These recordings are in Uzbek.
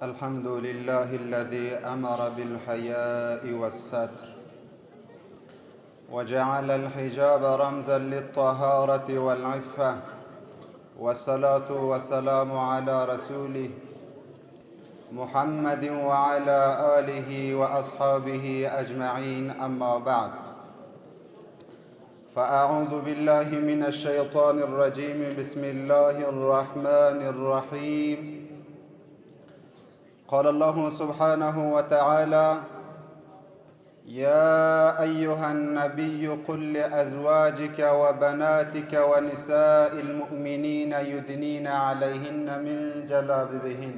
الحمد لله الذي أمر بالحياء والستر وجعل الحجاب رمزا للطهارة والعفة، والصلاة والسلام على رسوله محمد وعلى آله وأصحابه أجمعين. أما بعد، فأعوذ بالله من الشيطان الرجيم. بسم الله الرحمن الرحيم. قال الله سبحانه وتعالى: يا أيها النبي قل لأزواجك وبناتك ونساء المؤمنين يدنين عليهن من جلابيبهن.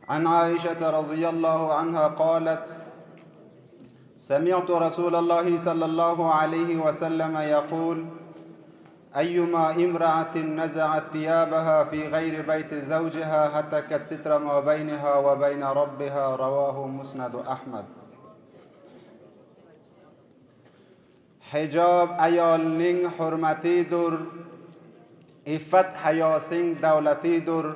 عن عائشة رضي الله عنها قالت: سمعت رسول الله صلى الله عليه وسلم يقول: أيما امرأة نزعت ثيابها في غير بيت زوجها هتكت ستر ما بينها وبين ربها. رواه مسند أحمد. حجاب ayolning hurmatidir, iffat hayosing davlatidir.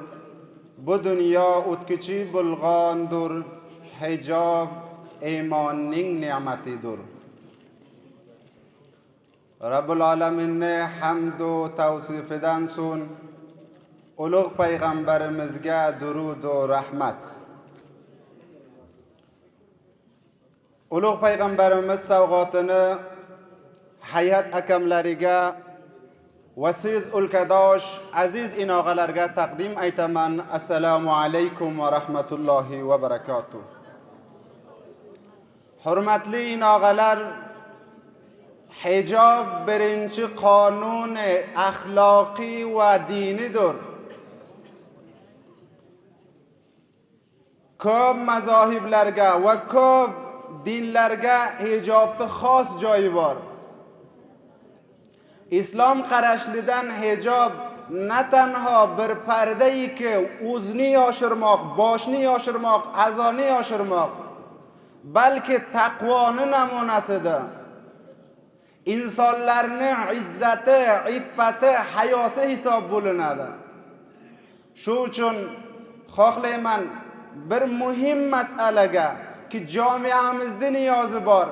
Bu dunyo o'tkichi bo'lgandir. Hijob iymonning ne'matidir. Rabbul Alaminni hamd va tavsifidan so'ng ulug' payg'ambarimizga durud va rahmat. Ulug' payg'ambarimiz savg'otini hayat akamlariga va siz o'lkadosh aziz inog'alarga taqdim aytaman. Assalomu alaykum va rahmatullohi va barakatuh. Hurmatli inog'alar, hijob birinchi qonun axloqiy va dinidir. Ko'p mazohiblarga va ko'p dinlarga hijobning xos joyi bor. Islom qarashlidan hijob na tanho bir pardayki o'zni yoshirmoq, boshni yoshirmoq, a'zoni yoshirmoq, balki taqvoni namunasidir. İnsanlarning izzati, iffati, hayosi hisob bo'linadi. Shu uchun xohlayman bir muhim masalaga ki jamiyamizning niyozi bor,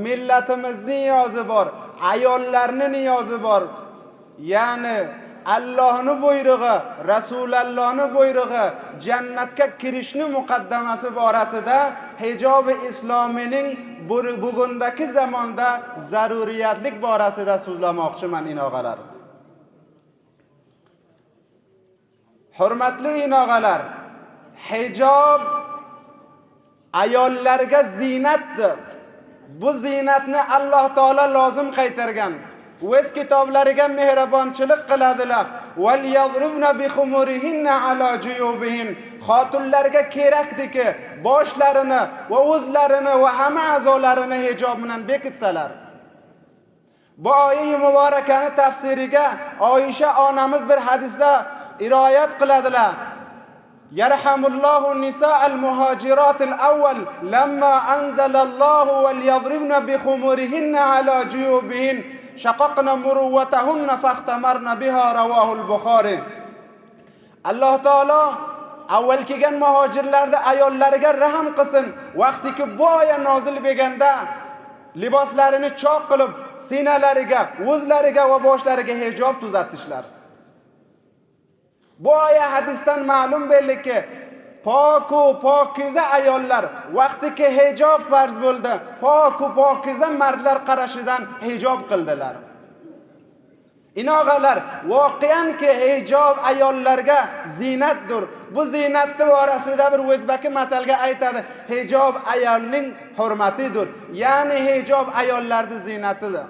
millatimizning niyozi bor, ayollarning niyozi bor. Ya'ni Allohning buyrug'i, Rasulullohning buyrug'i, jannatga kirishni muqaddamasi borasida hijobi islomining bugundagi zamonda zaruriyatlik borasida so'zlamoqchiman inog'alar. Hurmatli inog'alar, hijob ayollarga zinatdir. Bu zinatni Alloh taolo lozim qaytargan. O'z kitoblariga mehribonchilik qiladilar. Val yadribna bi khumurihinna ala juyubihin. Xotinlarga kerakdiki boshlarini va o'zlarini va hamma a'zolarini hijob bilan bekitsalar. Bu oyat muborakani tafsiriga Oysha onamiz bir hadisda rivoyat qiladilar. Yarhamullohu nisa'al muhojiratil awwal lamma anzalallohu val yadribna bi khumurihinna ala juyubihin shaqaqna murwatahunna fahtamarna biha. Ravahul Buxoriy. Alloh taolo avval kelgan muhojirlarda ayollariga rahm qilsin. Vaqtiki bu oyat nozil bo'lganda liboslarini choq qilib, sinalariga, o'zlariga va boshlariga hijob tuzatdishlar. Bu oyat hadisdan ma'lum bo'ldiki, pokiza ayollar vaqtiki hijob farz bo'ldi, pokiza mardlar qarashidan hijob qildilar. Inog'alar, voqeanki hijob ayollarga zinatdir. Bu zinatni borasida bir o'zbaki matalga aytadi: hijob ayolning hurmatidir. Ya'ni hijob ayollarning zinatidir.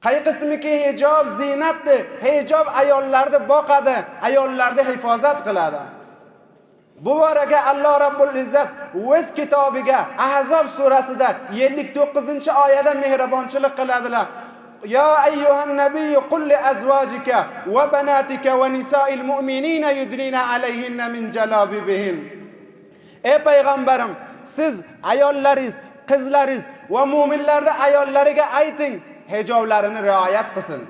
Qay qismiki hijob zinatdir. Hijob ayollarni boqadi, ayollarni hifozat qiladi. Bu boraga Alloh Rabbul Izzat o'z kitobiga Ahzob surasida 79-oyatda mehribonchilik qiladilar. Ya ayyuhan nabiy qul li azwajika va banatika va nisa'il mu'minina yudnina alayhinna min jalabibihin. Ey payg'ambarim, siz ayollaringiz, qizlaringiz va mu'minlarning ayollariga ayting, hijoblarini rioyat qilsin.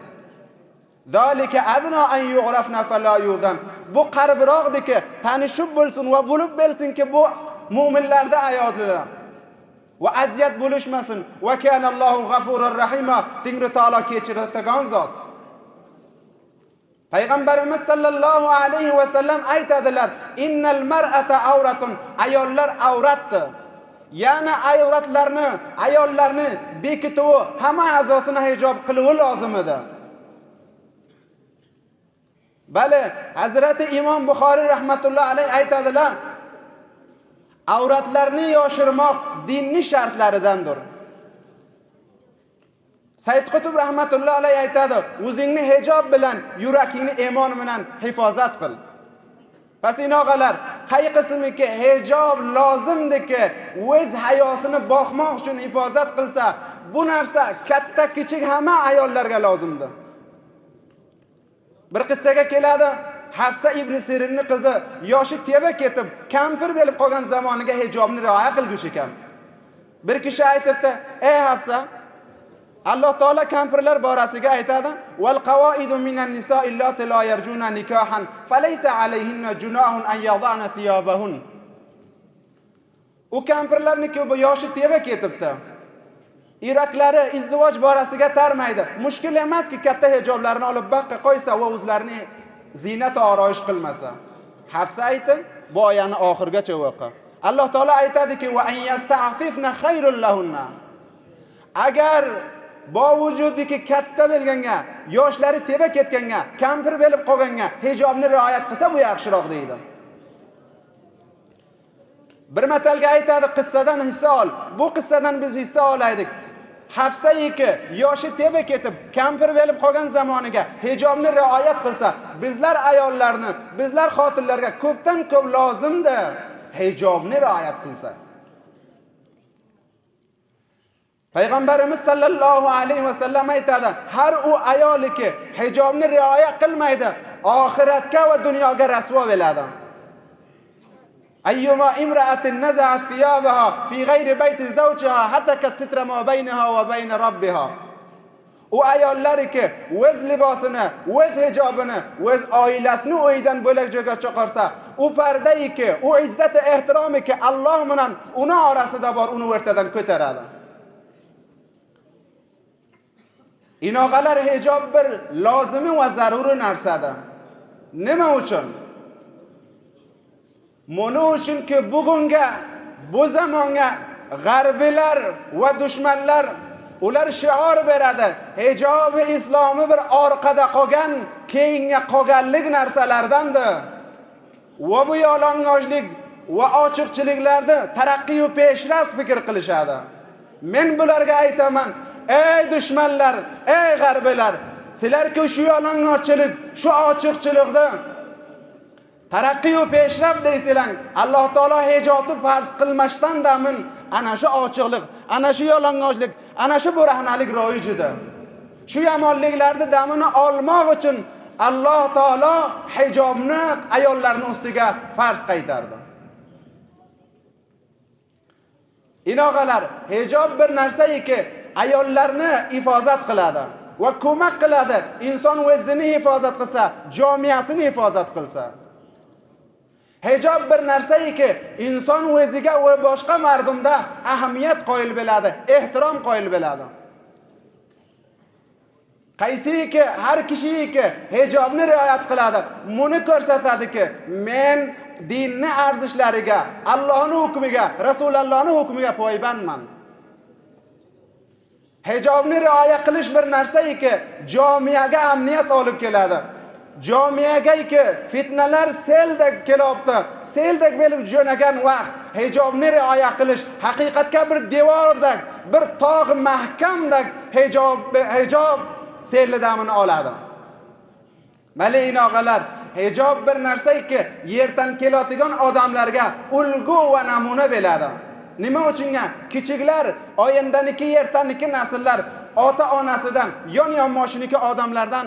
Zalika adna an yu'rafna fala yudan. Bu qaribroqdiki tanishib bo'lsin va bo'lib bilsinki bu mu'minlarda ayollar. Va aziyat bo'lishmasin. Va kanallohu g'afurur rahima. Tengri taolo kechiradigan zot. Payg'ambarimiz sallallohu alayhi va sallam aytadilar: "Innal mar'ata awratun." Ayollar avratdir. Ya'ni ayollarni bekituvi, hamma a'zosini hijob qilishi lozim edi. Bali, Hazrati Imom Buxoriy rahmatullohi alayhi aytadilar: "Avratlarni yoshirmoq dinning shartlaridandir." Said Qutb rahmatullohi alayhi aytadi: "O'zingni hijob bilan, yurakingni iymon bilan hifozat qil." Pasinoqalar, qay qismiki hijob lozimdiki, o'z hayosini boqmoq uchun hifozat qilsa, bu narsa katta kichik hamma ayollarga lozimdir. Bir qissaga keladi. Hafsa ibn Sirinning qizi yoshi teva ketib, kampir bo'lib qolgan zamoniga hijobni rioya qilgush ekan. Bir kishi aytibdi: "Ey Hafsa, Alloh taolo kampirlar borasiga aytadi: "Wal qawaidu minan nisaa illati la yarjuna nikahan, falaysa alayhinna junahun an yad'ana thiyabahun." U kampirlarniki bu yoshi teva ketibdi. Iraklari izdivoj borasiga tarmaydi. Mushkil emaski katta hijoblarni olib baqqa qo'ysa va o'zlarini zinat oroyish qilmasa. Hafsa aytib, bu oyani oxirgacha o'qi. Alloh taolo aytadiki: "Va an yasta'fifna khayrul lahunna." Agar bu vujudiki katta bo'lganga, yoshlari teva ketganga, kampir bo'lib qolganga hijobni rioyat qilsa bu yaxshiroq deydi. Bir matalga aytadi, qissadan hissa ol. Bu qissadan biz hissa olaydik. Hafsa iki yoshi teva ketib, kampir bo'lib qolgan zamoniga hijobni rioyat qilsa, bizlar ayollarni, bizlar xotinlarga ko'pdan ko'p lozimda hijobni rioyat qilsa. Payg'ambarimiz sallallohu alayhi va sallam aytadi: "Har u ayoliki hijobni rioya qilmaydi, oxiratga va dunyoga rasvo bo'ladi." Ayyuma imra'atin naza'at thiyabaha fi ghayri bayti zawjiha hatta kasitra ma baynaha va bayna rabbiha. U ayollariki o'z libosini, o'z hijobini, o'z oilasini uydan bo'lak joyga chiqarsa, u pardayki, u izzat va ehtiromiki Alloh bilan uni orasida bor, uni o'rtadan ko'taradi. Inoqalar, hijob bir lozimi va zaruriy narsadir. Nima uchun? Mona uchunki bugunga, bu zamonga g'arbiylar va dushmanlar ular shior beradi. Hijobi islomi bir orqada qolgan, keyinga qolganlik narsalardandir. Va bu yolg'onchilik va ochiqchiliklarda taraqqiy va peshrafт fikr qilishadi. Men bularga aytaman: "Ey dushmanlar, ey g'arbiylar, sizlarki shu yolg'onchilik, shu ochiqchilikda taraqqiy va peshrafт deysizlar. Alloh taolo hijobni farz qilmasdan damin ana shu ochiqlik, ana shu yolg'onchilik, ana shu bo'rahnalik ro'yijidir. Shu yomonliklarni damini olmoq uchun Alloh taolo hijobni ayollarning ustiga farz qaytardi." Inoqalar, hijob bir narsaki ayollarni hifozat qiladi va ko'mak qiladi. Inson o'zini hifozat qilsa, jamiyatini hifozat qilsa. Hijob bir narsaki inson o'ziga va boshqa mardumda ahamiyat qo'yil bo'ladi, ehtirom qo'yil bo'ladi. Qaysiki har kishiki hijobni rioyat qiladi, buni ko'rsatadiki, men dinning arzishlariga, Allohning hukmiga, Rasulullohning hukmiga poybandman. Hijobni rioya qilish bir narsaki jamiyaga amniyat olib keladi. Jamiyaga fitnalar seldek kelibdi, seldek bo'lib jo'nagan vaqt hijobni rioya qilish haqiqatga bir devordek, bir tog' mahkamdek hijob selidamini oladi. Mana inoqalar, hijob bir narsaki yerdan keladigan odamlarga ulgu va namuna bo'ladi. Nima uchunga? Kichiklar oyindaniki, yertaniki nasllar ota-onasidan, yon-yonboshiniki odamlardan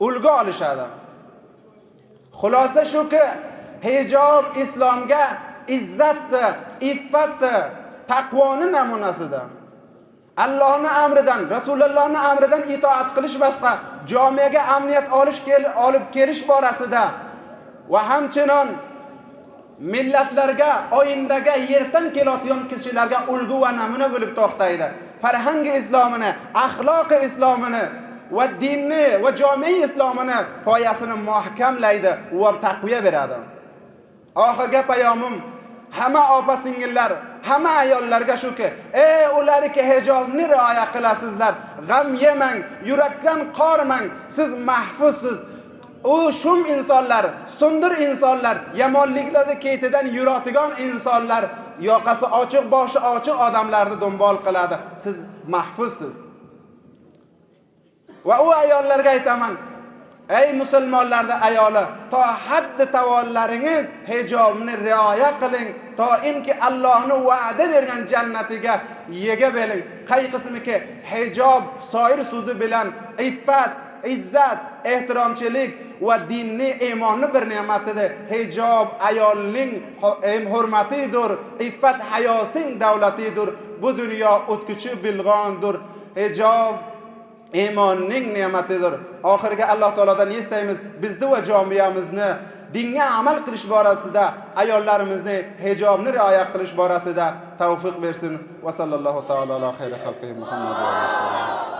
ulgu olishadi. Xulosa shuki, hijob islomga izzatdir, iffatdir, taqvoning namunasidir. Allohning amridan, Rasulullohning amridan itoat qilish boshqa, jamiyaga amniyat olib kelish borasida va hamchinon millatlarga, oyindaga yerdan kelayotgan kishilarga ulgu va namuna bo'lib to'xtaydi. Farhangi islomini, axloqi islomini va dinni va jamiy islomini poyasini mahkamlaydi va taqviya beradi. Oxirgi payomim hamma opa-singillar, hamma ayollarga shuki, ularga hijobni rioya qilasizlar, g'am yemang, yurakdan qormang, siz mahfuzsiz. O shum insonlar, sundur insonlar, yomonliklarni ketidan yuradigan insonlar, yoqasi ochiq, boshi ochiq odamlarni do'mbol qiladi. Siz mahfuzsiz. Va u ayollarga aytaman, ey musulmonlarda ayoli, to haddi tavallaringiz hijobni rioya qiling, toinki Allohning va'da bergan jannatiga yega beling. Qay qismiki hijob soir so'zi bilan iffat, izzat, ehtiromchilik va dinni iymonni bir ne'matidir. Hijob ayolning hurmatidir, iffat hayosing davlatidir. Bu dunyo o'tkuchi bilg'ondir. Hijob iymonning ne'matidir. Oxirgi Alloh taolodan istaymiz, bizni va jamiyamizni dinga amal qilish borasida, ayollarimizni hijobni rioya qilish borasida tavfiq bersin. Va sallallohu taolo ala xayri xalqihi Muhammad va rasululloh.